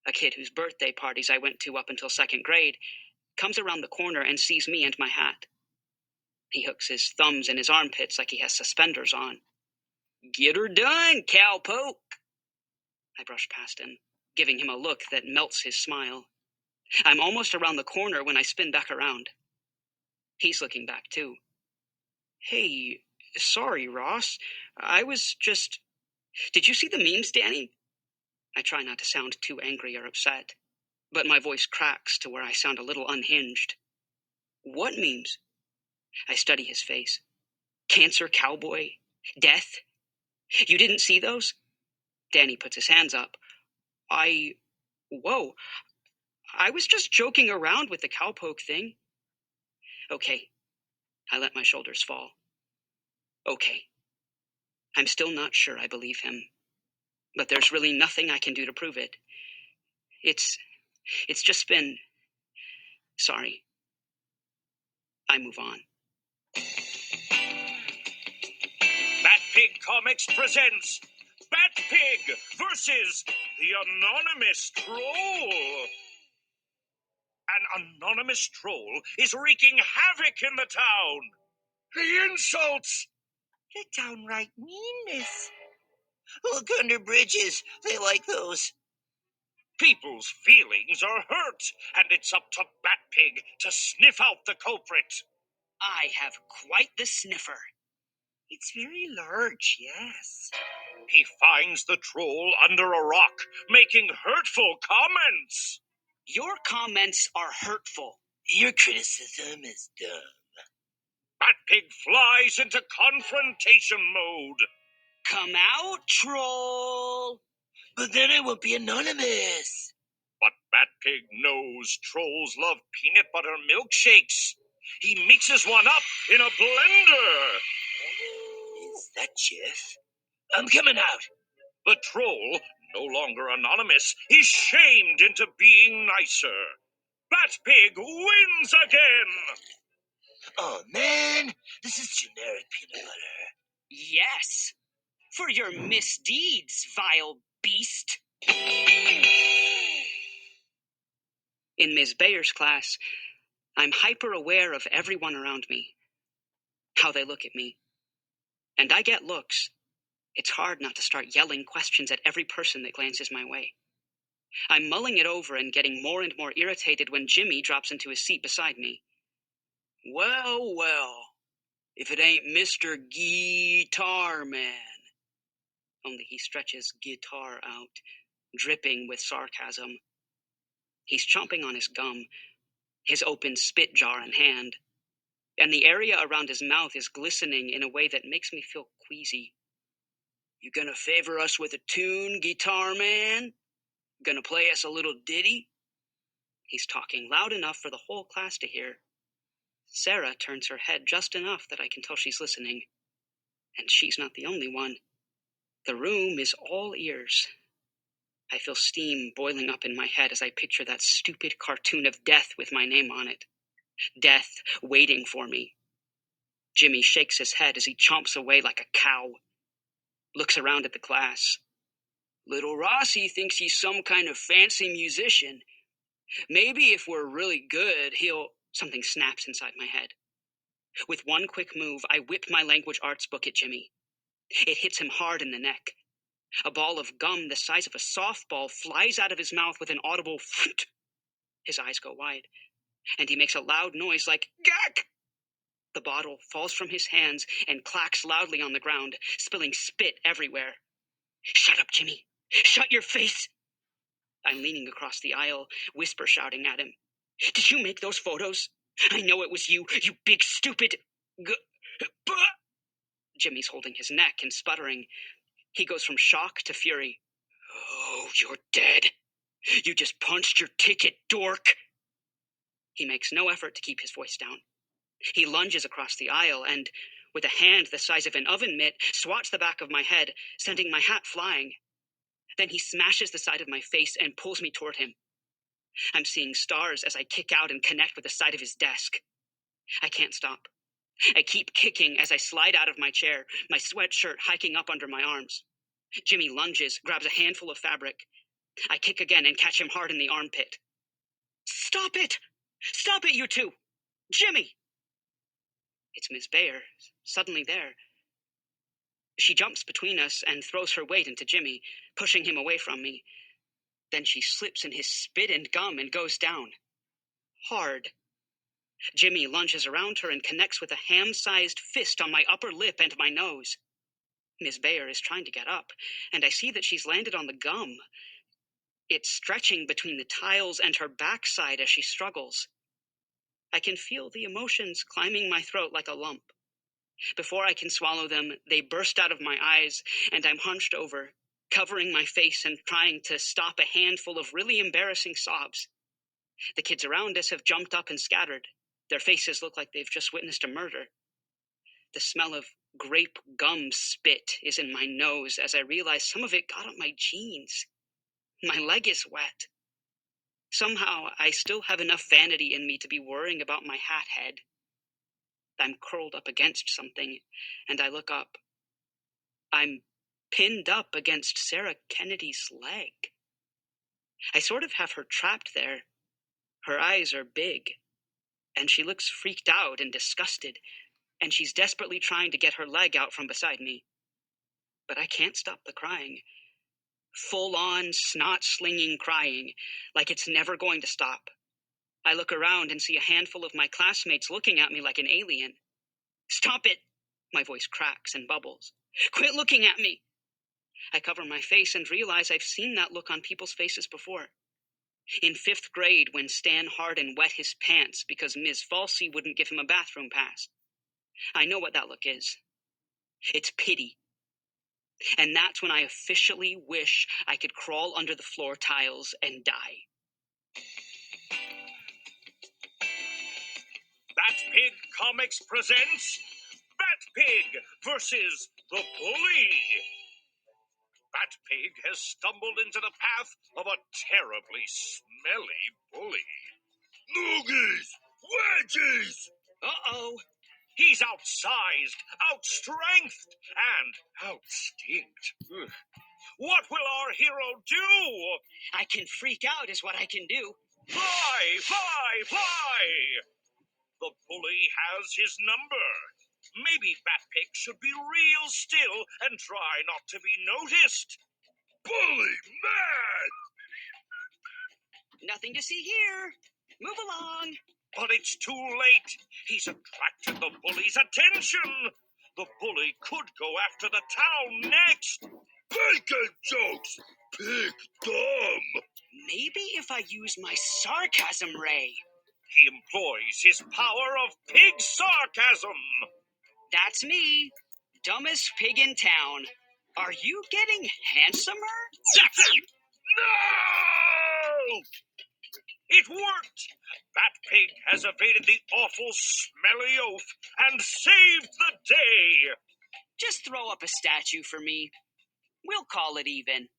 A kid whose birthday parties I went to up until second grade comes around the corner and sees me and my hat. He hooks his thumbs in his armpits like he has suspenders on. "Get her done, cowpoke." I brush past him, giving him a look that melts his smile. I'm almost around the corner when I spin back around. He's looking back too. "Hey, sorry, Ross. I was just... Did you see the memes, Danny?" I try not to sound too angry or upset, but my voice cracks to where I sound a little unhinged. "What memes?" I study his face. "Cancer cowboy? Death? You didn't see those?" Danny puts his hands up. Whoa. I was just joking around with the cowpoke thing." "Okay." I let my shoulders fall. "Okay." I'm still not sure I believe him, but there's really nothing I can do to prove it. It's just been... Sorry. I move on. Batpig Comics presents Batpig versus the Anonymous Troll. An anonymous troll is wreaking havoc in the town. The insults! The downright meanness. Look under bridges. They like those. People's feelings are hurt, and it's up to Batpig to sniff out the culprit. I have quite the sniffer. It's very large, yes. He finds the troll under a rock, making hurtful comments. Your comments are hurtful. Your criticism is dumb. Batpig flies into confrontation mode. "Come out, troll." But then I won't be anonymous. But Batpig knows trolls love peanut butter milkshakes. He mixes one up in a blender. Is that Jeff? I'm coming out. The troll, no longer anonymous, is shamed into being nicer. Batpig wins again. Oh, man. This is generic peanut butter. "Yes. For your misdeeds, vile beast." In Ms. Bayer's class, I'm hyper-aware of everyone around me, how they look at me. And I get looks. It's hard not to start yelling questions at every person that glances my way. I'm mulling it over and getting more and more irritated when Jimmy drops into his seat beside me. Well, if it ain't Mr. Guitar Man." Only he stretches guitar out, dripping with sarcasm. He's chomping on his gum, his open spit jar in hand, and the area around his mouth is glistening in a way that makes me feel queasy. "You gonna favor us with a tune, Guitar Man? Gonna play us a little ditty?" He's talking loud enough for the whole class to hear. Sarah turns her head just enough that I can tell she's listening. And she's not the only one. The room is all ears. I feel steam boiling up in my head as I picture that stupid cartoon of death with my name on it. Death waiting for me. Jimmy shakes his head as he chomps away like a cow. Looks around at the class. "Little Rossi thinks he's some kind of fancy musician. Maybe if we're really good, he'll..." Something snaps inside my head. With one quick move, I whip my language arts book at Jimmy. It hits him hard in the neck. A ball of gum the size of a softball flies out of his mouth with an audible phoot. His eyes go wide, and he makes a loud noise like gack. The bottle falls from his hands and clacks loudly on the ground, spilling spit everywhere. "Shut up, Jimmy! Shut your face!" I'm leaning across the aisle, whisper shouting at him. "Did you make those photos? I know it was you, you big stupid... Jimmy's holding his neck and sputtering. He goes from shock to fury. "Oh, you're dead. You just punched your ticket, dork." He makes no effort to keep his voice down. He lunges across the aisle and, with a hand the size of an oven mitt, swats the back of my head, sending my hat flying. Then he smashes the side of my face and pulls me toward him. I'm seeing stars as I kick out and connect with the side of his desk. I can't stop. I keep kicking as I slide out of my chair, my sweatshirt hiking up under my arms. Jimmy lunges, grabs a handful of fabric. I kick again and catch him hard in the armpit. Stop it! Stop it, you two! Jimmy! It's Miss Bayer, suddenly there. She jumps between us and throws her weight into Jimmy, pushing him away from me. Then she slips in his spit and gum and goes down. Hard. Jimmy lunges around her and connects with a ham-sized fist on my upper lip and my nose. Miss Bayer is trying to get up, and I see that she's landed on the gum. It's stretching between the tiles and her backside as she struggles. I can feel the emotions climbing my throat like a lump. Before I can swallow them, they burst out of my eyes, and I'm hunched over, covering my face and trying to stop a handful of really embarrassing sobs. The kids around us have jumped up and scattered. Their faces look like they've just witnessed a murder. The smell of grape gum spit is in my nose as I realize some of it got up my jeans. My leg is wet. Somehow, I still have enough vanity in me to be worrying about my hat head. I'm curled up against something, and I look up. I'm pinned up against Sarah Kennedy's leg. I sort of have her trapped there. Her eyes are big, and she looks freaked out and disgusted, and she's desperately trying to get her leg out from beside me. But I can't stop the crying. Full-on, snot-slinging crying, like it's never going to stop. I look around and see a handful of my classmates looking at me like an alien. Stop it! My voice cracks and bubbles. Quit looking at me! I cover my face and realize I've seen that look on people's faces before. In 5th grade, when Stan Hardin wet his pants because Ms. Falsey wouldn't give him a bathroom pass. I know what that look is. It's pity. And that's when I officially wish I could crawl under the floor tiles and die. Bat Pig Comics presents Bat Pig versus the Bully. Bat Pig has stumbled into the path of a terribly smelly bully. Noogies! Wedgies! Uh-oh! He's outsized, outstrengthed, and outstinkt. Ugh. What will our hero do? I can freak out is what I can do. Fly, fly, fly! The bully has his number. Maybe Bat Pig should be real still and try not to be noticed. Bully mad! Nothing to see here. Move along. But it's too late. He's attracted the bully's attention. The bully could go after the town next. Bacon jokes! Pig dumb! Maybe if I use my sarcasm ray. He employs his power of pig sarcasm. That's me. Dumbest pig in town. Are you getting handsomer? That's it! No! It worked! Bat Pig has evaded the awful smelly oath and saved the day! Just throw up a statue for me. We'll call it even.